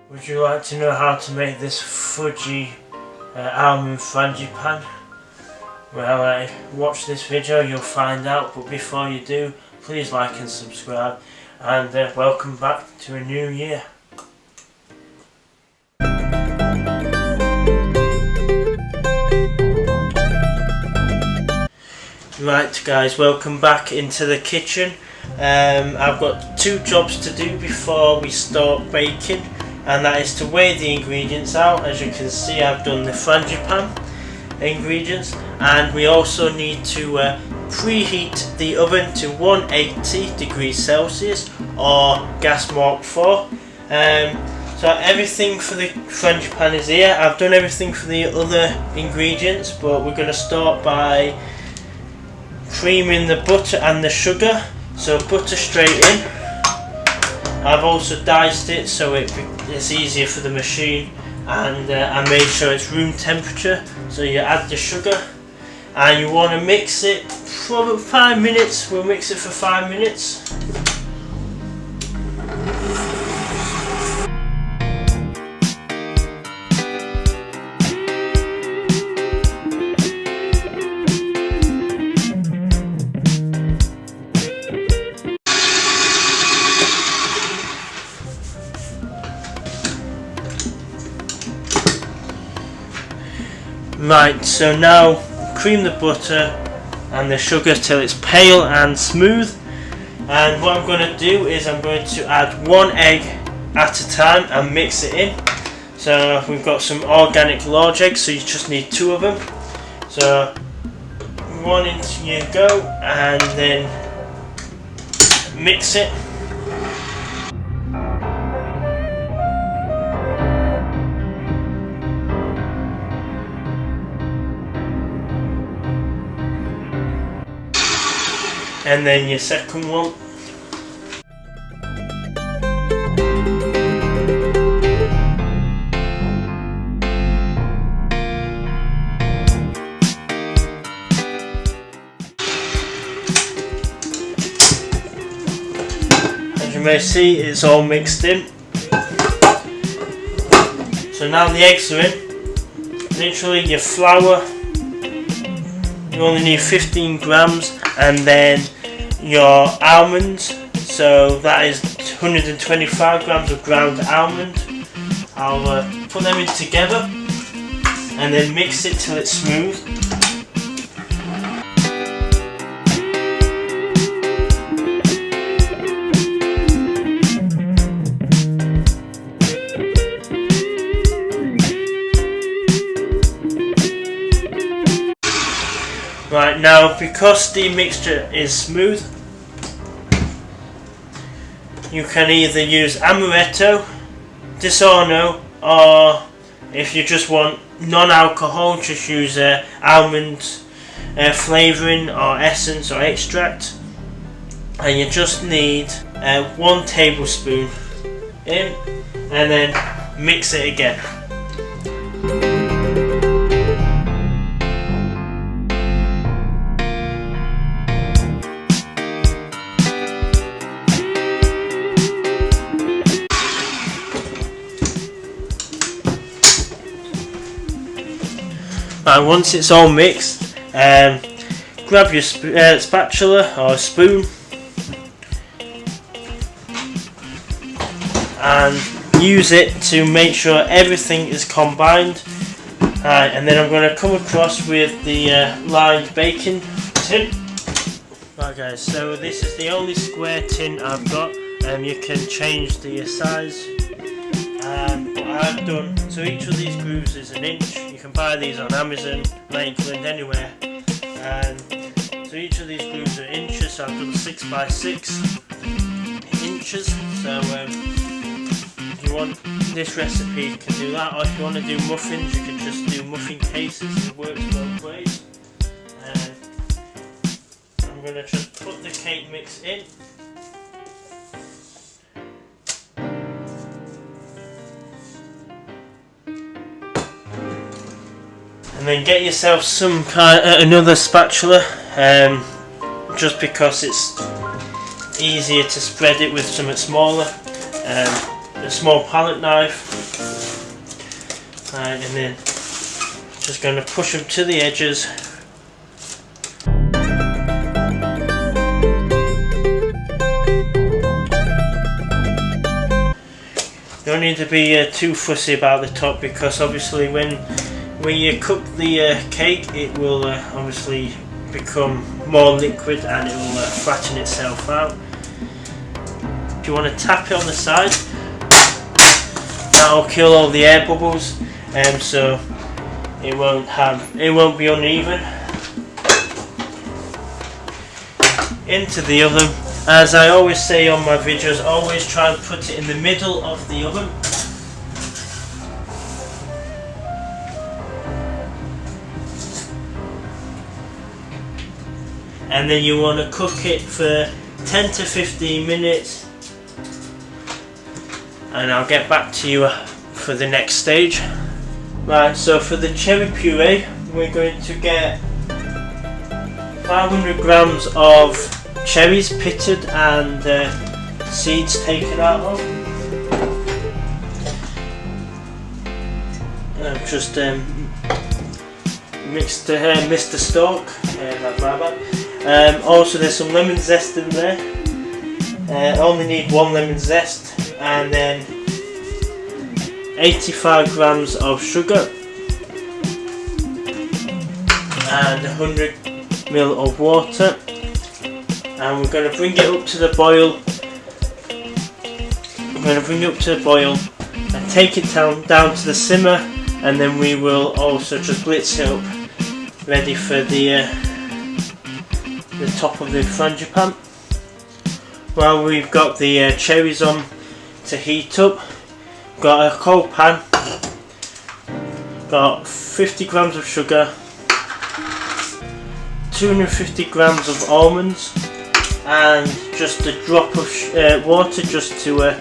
Would you like to know how to make this fudgy almond frangipane? Well, watch this video, you'll find out, but before you do, please like and subscribe, and welcome back to a new year. Right guys, welcome back into the kitchen. I've got two jobs to do before we start baking, and that is to weigh the ingredients out. As you can see, I've done the frangipane ingredients, and we also need to preheat the oven to 180 degrees Celsius or gas mark 4. So everything for the frangipane is here. I've done everything for the other ingredients, but we're going to start by creaming the butter and the sugar. So butter straight in. I've also diced it so it's easier for the machine, and I made sure it's room temperature. So you add the sugar and you want to mix it for about 5 minutes. We'll mix it for 5 minutes. Right, so now cream the butter and the sugar till it's pale and smooth, and what I'm going to do is I'm going to add one egg at a time and mix it in. So we've got some organic large eggs, so you just need 2 of them. So one into you go, and then mix it. And then your second one. As you may see, it's all mixed in. So now the eggs are in. Literally your flour, you only need 15 grams, and then your almonds, so that is 125 grams of ground almond. I'll put them in together and then mix it till it's smooth. Right, now because the mixture is smooth, you can either use amaretto, disaronno, or if you just want non-alcohol, just use almond flavouring or essence or extract. And you just need 1 tablespoon in, and then mix it again. And once it's all mixed, grab your spatula or spoon and use it to make sure everything is combined. And then I'm going to come across with the lined baking tin. Right guys, so this is the only square tin I've got. You can change the size. What I've done, so each of these grooves is 1 inch. You can buy these on Amazon, England, anywhere. And so each of these grooves are inches, so I've done 6 by 6 inches. So if you want this recipe, you can do that, or if you want to do muffins, you can just do muffin cases. It works both ways. I'm going to just put the cake mix in. And then get yourself some another spatula, just because it's easier to spread it with something smaller. a small palette knife, and then just going to push them to the edges. You don't need to be too fussy about the top, because obviously when you cook the cake, it will obviously become more liquid and it will flatten itself out. If you want to tap it on the side, that will kill all the air bubbles, so it won't be uneven. Into the oven. As I always say on my videos, always try and put it in the middle of the oven. And then you want to cook it for 10 to 15 minutes. And I'll get back to you for the next stage. Right, so for the cherry puree, we're going to get 500 grams of cherries pitted and seeds taken out of. I've just mixed the stalk. That's my bad. Also, there's some lemon zest in there. Only need 1 lemon zest, and then 85 grams of sugar and 100 ml of water. And we're going to bring it up to the boil. We're going to bring it up to the boil and take it down to the simmer, and then we will also just blitz it up, ready for the top of the frangipane. While we've got the cherries on to heat up, got a cold pan, got 50 grams of sugar, 250 grams of almonds, and just a drop of water just to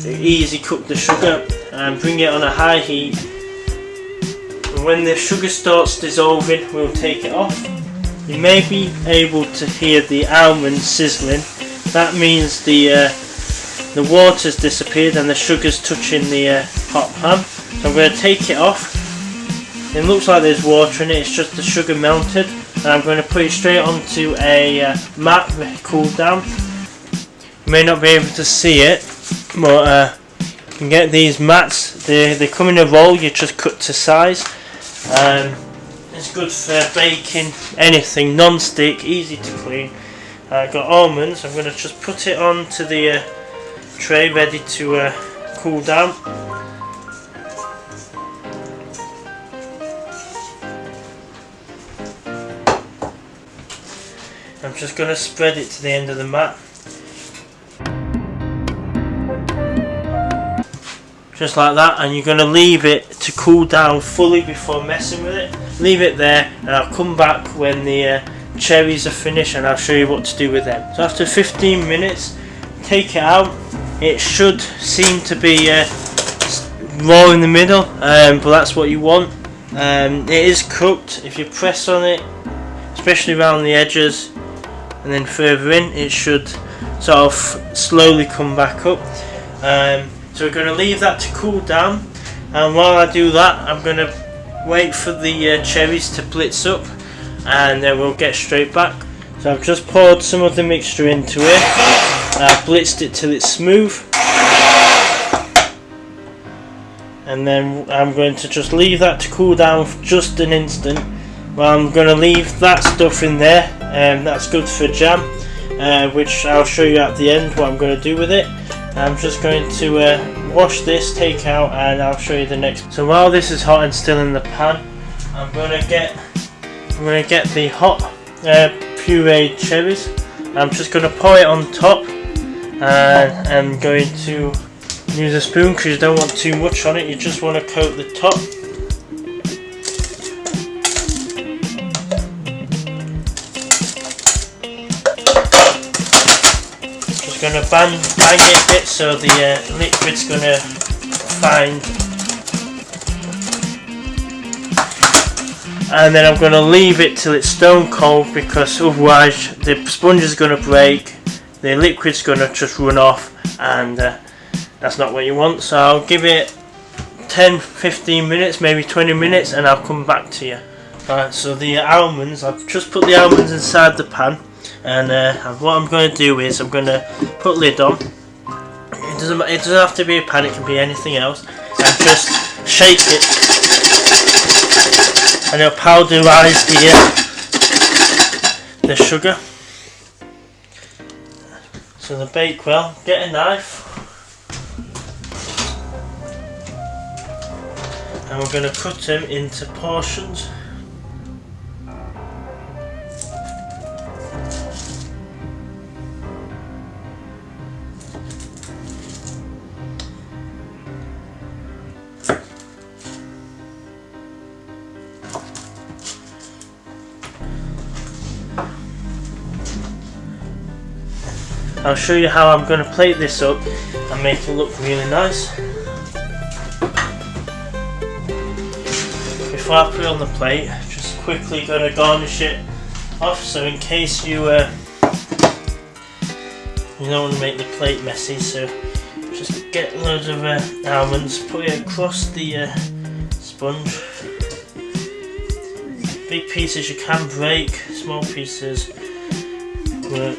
easy cook the sugar, and bring it on a high heat. And when the sugar starts dissolving, we'll take it off. You may be able to hear the almonds sizzling. That means the water's disappeared and the sugar's touching the hot pan. So I'm going to take it off. It looks like there's water in it, it's just the sugar melted. And I'm going to put it straight onto a mat, let it cool down. You may not be able to see it, but you can get these mats. They come in a roll, you just cut to size. It's good for baking anything, non-stick, easy to clean. I've got almonds. I'm going to just put it onto the tray, ready to cool down. I'm just going to spread it to the end of the mat. Just like that, and you're going to leave it to cool down fully before messing with it. Leave it there, and I'll come back when the cherries are finished and I'll show you what to do with them. So after 15 minutes, take it out. It should seem to be raw in the middle, but that's what you want. It is cooked. If you press on it, especially around the edges and then further in, it should sort of slowly come back up. So we're going to leave that to cool down, and while I do that, I'm going to wait for the cherries to blitz up, and then we'll get straight back. So I've just poured some of the mixture into it. I've blitzed it till it's smooth, and then I'm going to just leave that to cool down for just an instant. Well, I'm going to leave that stuff in there, and that's good for jam, which I'll show you at the end what I'm going to do with it. I'm just going to wash this, take out, and I'll show you the next. So while this is hot and still in the pan, I'm going to get the hot pureed cherries. I'm just going to pour it on top, and I'm going to use a spoon because you don't want too much on it. You just want to coat the top. Going to bang it a bit so the liquid's going to find, and then I'm going to leave it till it's stone cold, because otherwise the sponge is going to break, the liquid's gonna just run off, and that's not what you want. So I'll give it 10-15 minutes, maybe 20 minutes, and I'll come back to you. Right, so the almonds, I've just put the almonds inside the pan, and what I'm going to do is I'm going to put lid on. It doesn't have to be a pan, it can be anything else, and just shake it, and it'll powderise the sugar. So the bake well, get a knife, and we're going to cut them into portions. I'll show you how I'm going to plate this up and make it look really nice. Before I put it on the plate, just quickly going to garnish it off, so in case you don't want to make the plate messy, so just get loads of almonds, put it across the sponge. Big pieces you can break, small pieces work.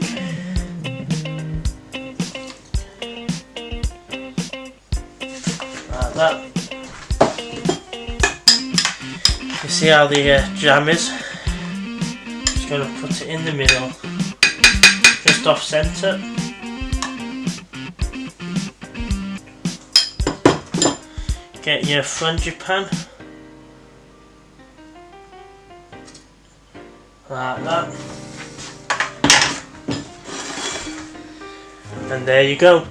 Like that. You see how the jam is? Just going to put it in the middle, just off centre. Get your Frangipane, like that, and there you go.